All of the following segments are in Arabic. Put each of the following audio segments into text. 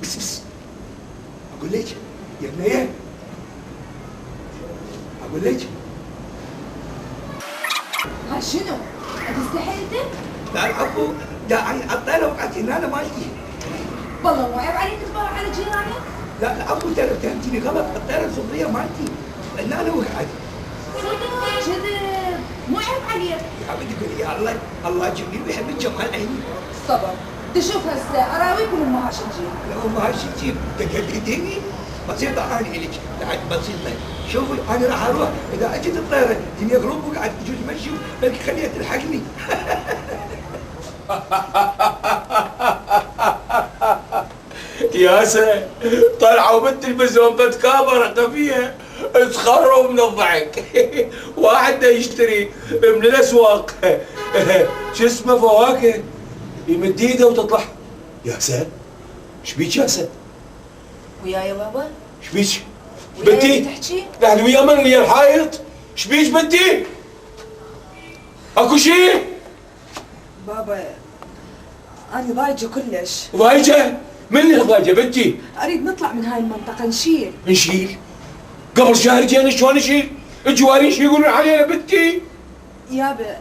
بس اقول لك يا بنيه، اقول لك ها شنو؟ استحيتي؟ لا العفو، لا الطيره وقعت هنا انا مالتي. والله مو عيب عليك تبغى على جيرانك؟ لا العفو ترى فهمتني غلط، الطيره الصغريه مالتي هنا انا وقعت. صدق كذب، مو عيب عليك. يا ولدي قولي يا الله، الله جميل ويحب الجمال عيني. صبر، تشوف هسه اراويكم امها شو تجيب. لا امها شو تجيب؟ تقلديني؟ بصير ضحاني الك، بعد بسيط لك. شوفوا انا راح اروح، اذا اجت الطيره تجيني غروب وقعد تجوز مشي بلكي خليها تلحقني. ياسا طلعوا بنت البزون بتكابر فيها تخروا من الضحك. واحد يشتري من الاسواق شو اسمه فواكه، يمد ايده وتطلع. ياسا ايش بيك ياسا؟ وياي بابا؟ ايش بيك؟ وياي بنتي؟ تحكي؟ يعني ويا من؟ ويا الحائط؟ ايش بيك بنتي؟ اكو شيء؟ بابا أنا ضايجة كلش. ضايجه؟ من اللي ضايجه بنتي؟ أريد نطلع من هاي المنطقة نشيل. نشيل؟ قبل شهر جينا شلون نشيل؟ الجوارين شو يقولون علينا بنتي؟ يابا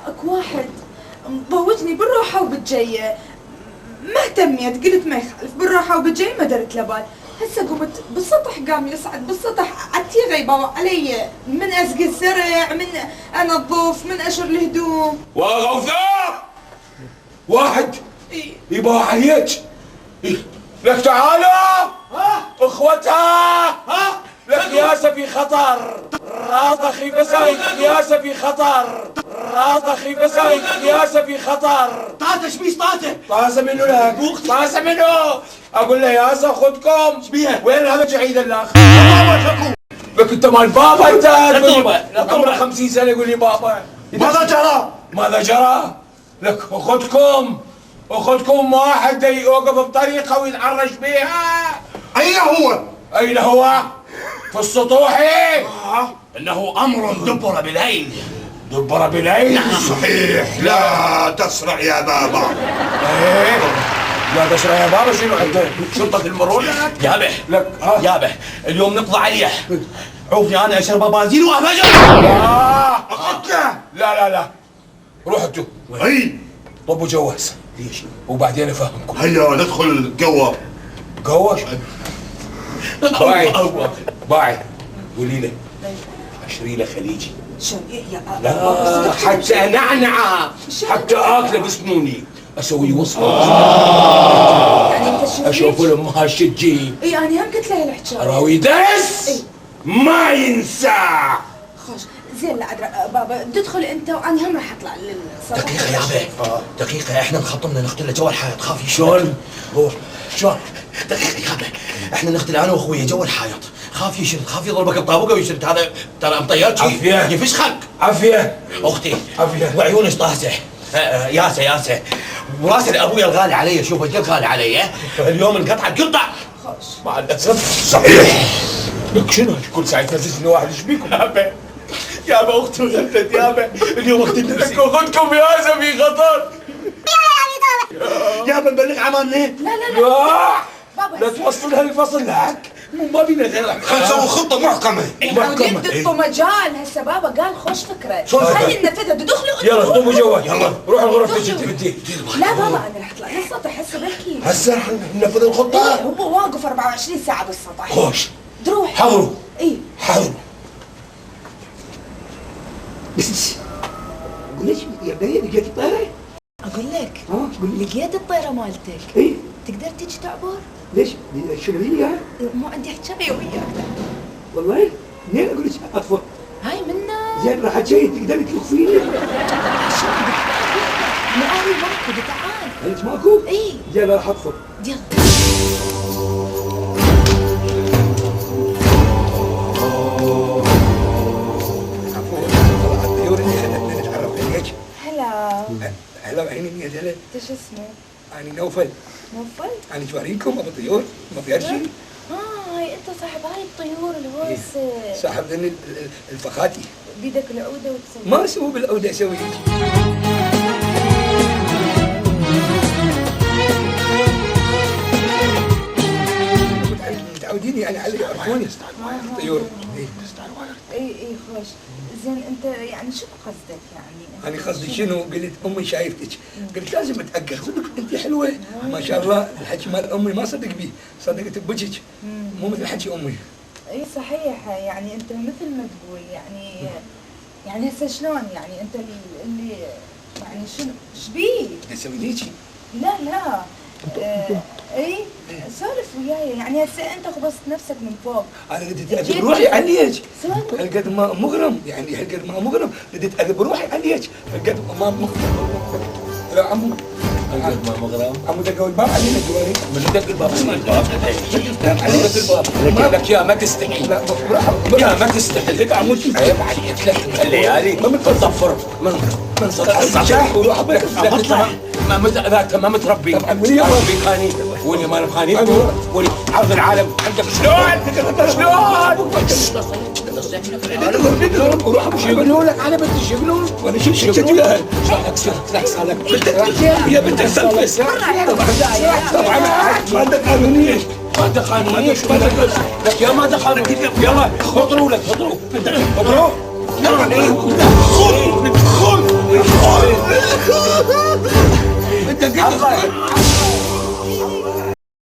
اكو واحد مضوجني بالروحة وبالجية، ما اهتميت، قلت ما يخالف، بالروحة وبالجية ما درت له بال. هسه قمت بالسطح، قام يصعد بالسطح عتيغي بابا علي، من اسقي الزرع، من انظف، من اشر الهدوم. وغوثاء واحد يباع عليك. لك تعالوا اخوتها، لك ياسا في خطر، راضخي بسايق ياسا في خطر، راضخي بسايق ياسا في خطر. طاطا ايش بيش طاطا؟ طاسه منو لك؟ طاسه منو؟ اقول له ياسا خذكم. ايش بيها؟ وين هذا جعيد الاخ؟ بابا لك انت مال بابا انت. عمره 50 سنه يقول لي بابا. ماذا جرى؟ ماذا جرى؟ لك اخذكم واحد يوقف بطريقه ويتعرج بيها. اين هو؟ اين هو؟ في السطوح. إنه أمر دبر بالليل. دبر بالليل؟ صحيح، لا تسرع يا بابا. ايه لا تسرع يا بابا. شنو عندك؟ شرطة المرونة؟ يابه لك يابه اليوم نقضى عليه. عوفني أنا أشرب بنزين وأفجر. لا روح انتوا. اي طبوا جواز. ليش؟ وبعدين افهمكم. هيا ندخل قوة. قوش. باعي قولي له اشتري له خليجي. شلون يا لا حتى نعنعه، حتى اكله بسنوني، اسوي وصفه. يعني انت شو اشوف لامها شو تجي. اي انا هم قلت له الحكايه. راوي درس إيه. ما ينسى. خوش زين، لا ادري بابا تدخل انت وانا هم راح اطلع للصباح. دقيقة يابه دقيقة، احنا مخططنا نقتل جو الحائط. خافي شلون؟ روح. شلون؟ دقيقة يابه احنا نقتل انا واخويا جو الحائط. خاف يشرد، خاف يضربك بطابقه ويشرد. هذا ترى مطيرك عافية. يفشخك. عافيه اختي عافية. وعيونك طاسه. ياسا وراسل ابويا الغالي علي. شوف ايش غالي علي. اليوم انقطع القطع. خوش مع الاسف. صحيح. لك شنو كل ساعه يفززني واحد. ايش بيكم؟ يابا اختي وغلت يابا. اليوم اختي نفسي. خذكم ياسا في خطر. يا بنبلغ عمالنا. لا لا توصلها للفصل لك. ما بينا غير. خلينا نسوي خطة محكمة. وليد الطو مجال. هسه بابا قال خوش فكره، شلون فكرة؟ خلي ننفذها. دخلوا يلا طبوا جوال. يلا روح الغرف تجي بدي. لا بابا انا راح اطلع للسطح هسه بلكي. هسه رح ننفذ الخطه. إيه، هو واقف 24 ساعه بالسطح. خوش تروح حضروا. اي حضروا. بس اقول لك يا بنية لقيت الطيرة؟ اقول لك قول لي. لقيت الطيره مالتك. اي تقدر تجي تعبر؟ ليش؟ شنو هي؟ ما عندي حكايه وياك. والله منين اقول لك اطفى؟ هاي منا زين راح جاي تقدري تلخفيني؟ انا اهلي ماكو. تعال. انت ماكو؟ اي زين راح اطفى. يلا. الطيور اللي خلتنا نتعرف عليك. هلا هلا عيني يا زلمه. انت شو اسمك؟ انا نوفل. نوفل؟ انا جواريكم ابو الطيور ما في شيء. هاي انت صاحب هاي الطيور الهوس. صاحب ذن الفخاتي. بيدك العوده وتسوي. ما اسوي بالعوده اسوي. يعني علي يعرفوني طيور. اي خوش. زين انت يعني شو قصدك يعني؟ انا قصدي شنو؟ قلت امي شايفتك، قلت لازم اتاكد صدق انت حلوه ما شاء الله. الحكي مال امي ما صدق بيه، صدقت بوجهك مو مثل حكي امي. اي صحيح، يعني انت مثل ما تقول يعني هسه شلون يعني انت اللي يعني شنو شبيه؟ اسوي ليكي؟ لا اي سولف وياي، يعني هسه انت خبصت نفسك من فوق. انا رديت اذب روحي عليك سولف. هالقد ما مغرم، يعني هالقد ما مغرم، رديت اذب روحي عليك هالقد ما مغرم. يا عمو هالقد ما مغرم. عمو دقوا الباب علينا الجواري. من دق الباب اسمع الباب علي دق الباب لك يا ما تستحي. لا يا ما تستحي لك عمود عيب عليك لك الليالي من تطفر من صح وروح بيت ذاك ما متربي. طبعا ولي ربي خاني ولي ما خاني ولي عرض العالم عندك شلون وروح شغلوا لك على بنت شغلوا وانا شو شغلوا لك صالك يا بنت السلفس. طبعا ما عندك قانونيه. ما دخلونيش لك يا ما دخلوا يلا اضروا لك اضروا يلا